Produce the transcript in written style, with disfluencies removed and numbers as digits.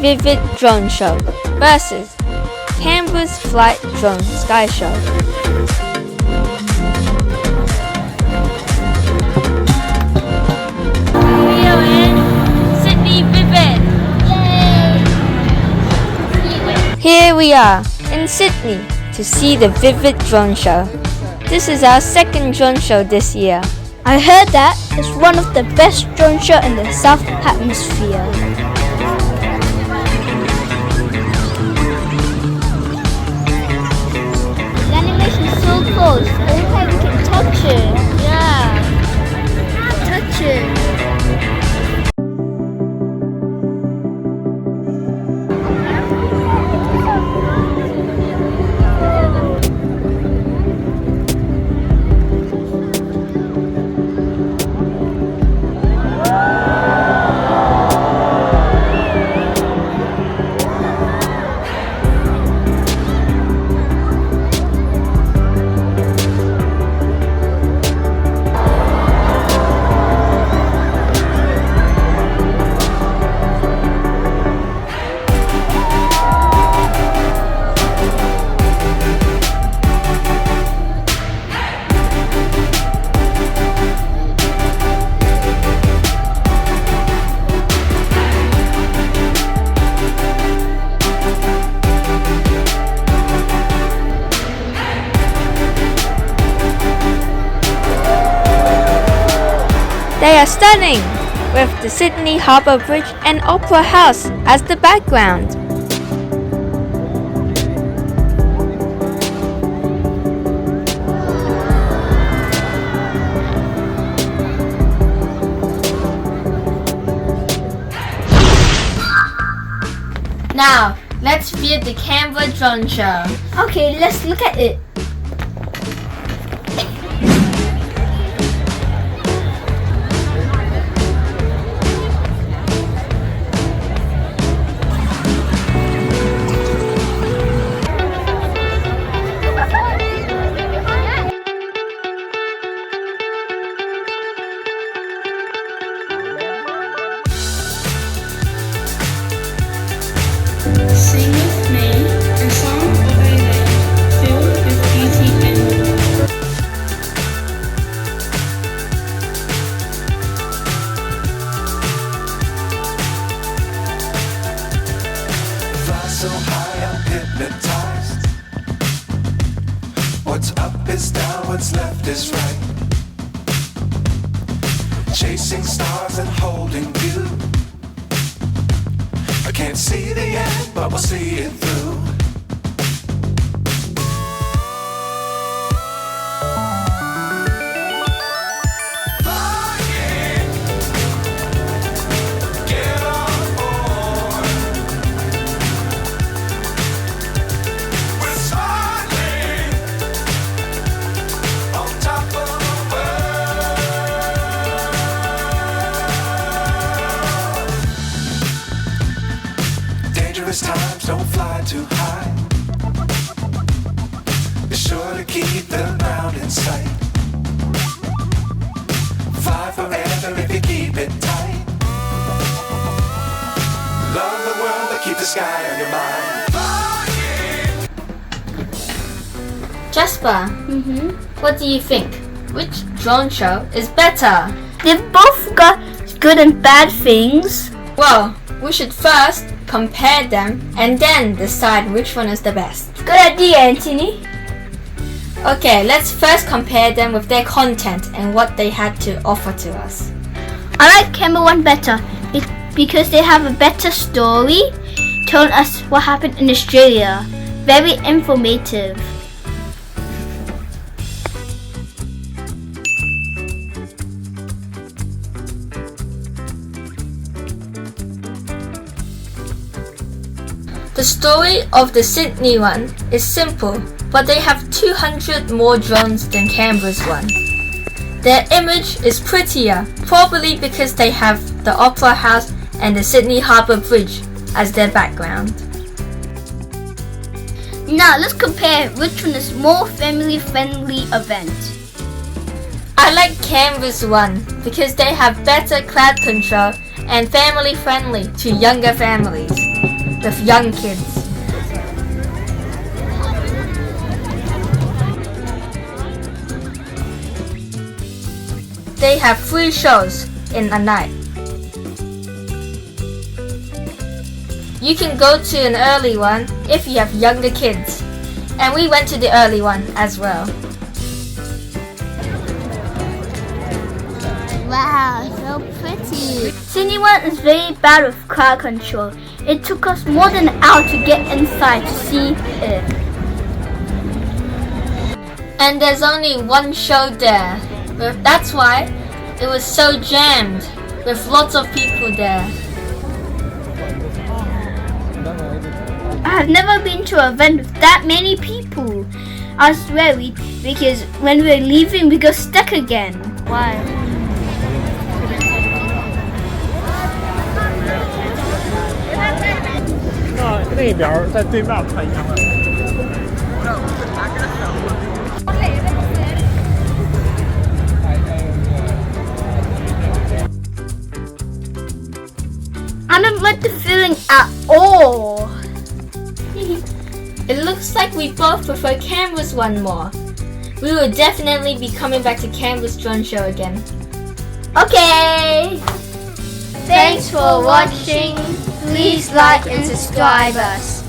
Vivid Drone Show versus Canberra's Flight Drone Sky Show. We are in Sydney Vivid. Yay! Here we are in Sydney to see the Vivid Drone Show. This is our second drone show this year. I heard that it's one of the best drone show in the South Hemisphere. The animation is so close. I look like we can touch it. Yeah. Touch it. They are stunning, with the Sydney Harbour Bridge and Opera House as the background. Now, let's view the Canberra drone show. Okay, let's look at it. Sing with me, a song of a land filled with beauty and more. Fly so high, I'm hypnotized. What's up is down, what's left is right. Chasing stars and holding you. I can't see the end, but we'll see it through. Flying, get on board. We're smiling on top of the world. Dangerous times, don't fly too high. Be sure to keep the ground in sight. Fly forever if you keep it tight. Love the world, but keep the sky on your mind. Flying. Jasper, what do you think? Which drone show is better? They've both got good and bad things. Well, we should first compare them and then decide which one is the best. Good idea, Anthony. Okay, let's first compare them with their content and what they had to offer to us. I like Canberra one better because they have a better story telling us what happened in Australia. Very informative. The story of the Sydney one is simple, but they have 200 more drones than Canberra's one. Their image is prettier, probably because they have the Opera House and the Sydney Harbour Bridge as their background. Now let's compare which one is more family-friendly event. I like Canberra's one because they have better crowd control and family friendly to younger families. with young kids. They have 3 shows in a night. You can go to an early one if you have younger kids. And we went to the early one as well. Wow, so pretty. Sydney one is very bad with crowd control. It took us more than an hour to get inside to see it. And there's only 1 show there. That's why it was so jammed with lots of people there. I have never been to an event with that many people. I was worried because when we were leaving we got stuck again. Why? 那边在对面看一下。I don't like the feeling at all. It looks like we both prefer Canberra's one more. We will definitely be coming back to Canberra's drone show again. Okay. Thanks for watching. Please like and subscribe us.